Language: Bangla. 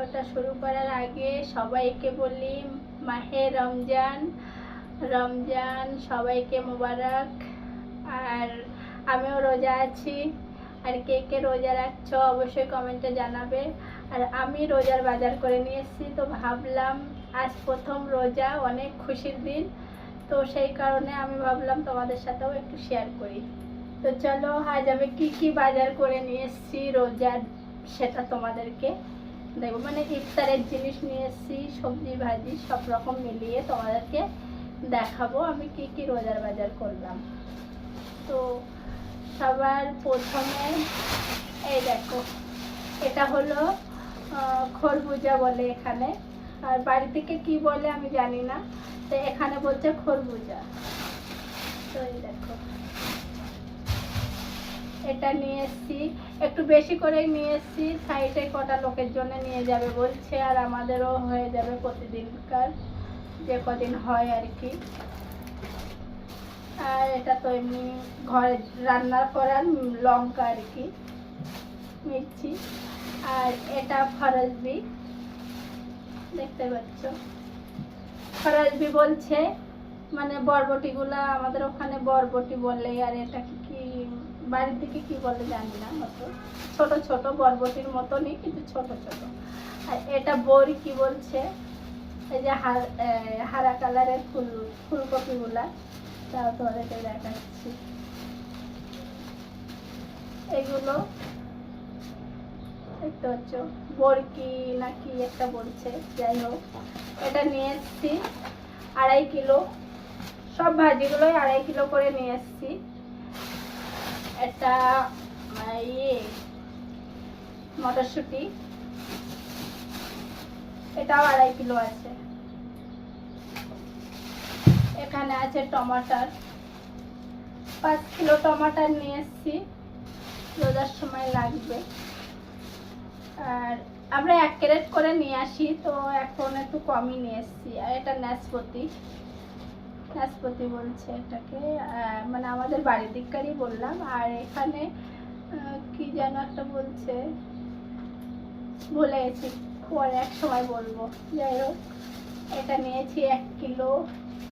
ভিডিওটা শুরু করার আগে সবাইকে বলি মাহে রমজান রমজান সবাইকে মোবারক। আর আমিও রোজা আছি, আর কে কে রোজা রাখছো অবশ্যই কমেন্টে জানাবে। আর আমি রোজার বাজার করে নিয়ে এসেছি, তো ভাবলাম আজ প্রথম রোজা, অনেক খুশির দিন, তো সেই কারণে আমি ভাবলাম তোমাদের সাথেও একটু শেয়ার করি। তো চলো আজ আমি কি বাজার করে নিয়ে এসেছি রোজার, সেটা তোমাদেরকে দেখো, মানে ইফতারের জিনিস নিয়ে এসেছি, সবজি ভাজি সব রকম মিলিয়ে তোমাদেরকে দেখাবো আমি কি রোজার বাজার করলাম। তো সবার প্রথমে এই দেখো, এটা হলো খরবুজা বলে এখানে, আর বাড়ি থেকে কি বলে আমি জানি না, তো এখানে বলছে খরবুজা। তো এই দেখো, এটা নিয়ে এসছি, একটু বেশি করে নিয়ে এসছি, সাইডে কটা লোকের জন্য নিয়ে যাবে বলছে, আর আমাদেরও হয়ে যাবে প্রতিদিনকার যে কদিন হয় আর কি। আর এটা তো এমনি ঘরে রান্না করার লঙ্কা আর কি, মির্চি। আর এটা ফরজবি, দেখতে পাচ্ছ ফরজবি বলছে, মানে বরবটিগুলা আমাদের ওখানে বরবটি বলে, আর এটা কি বাড়ির দিকে কি বলে জানি না, মতো ছোট ছোট বরবটির মতনই কিন্তু ছোট ছোট। আর এটা বড়ি কি বলছে, এই যে হারা কালারের ফুলকপিগুলা, তাও তোমাদেরকে দেখাচ্ছি। এগুলো দেখতে পাচ্ছ বরকি নাকি একটা বলছে, যাই হোক এটা নিয়ে এসছি 2.5 কিলো, সব ভাজিগুলোই 2.5 কিলো করে নিয়ে এসছি। এটা মটরশুঁটি, এটাও 2.5 কিলো আছে। এখানে আছে টমাটার, 5 কিলো টমাটার নিয়ে এসছি, রোজার সময় লাগবে। আর আমরা 1 ক্যারেট করে নিয়ে আসি, তো এখন একটু কমই নিয়ে এসছি। আর এটা নাশপাতি, নাশপাতি বলছে এটাকে, মানে আমাদের বাড়ির দিককারই বললাম। আর এখানে কি যেন একটা বলছে, ভুলে গেছি, পরে এক সময় বলবো। যাই হোক, এটা নিয়েছি 1 কিলো।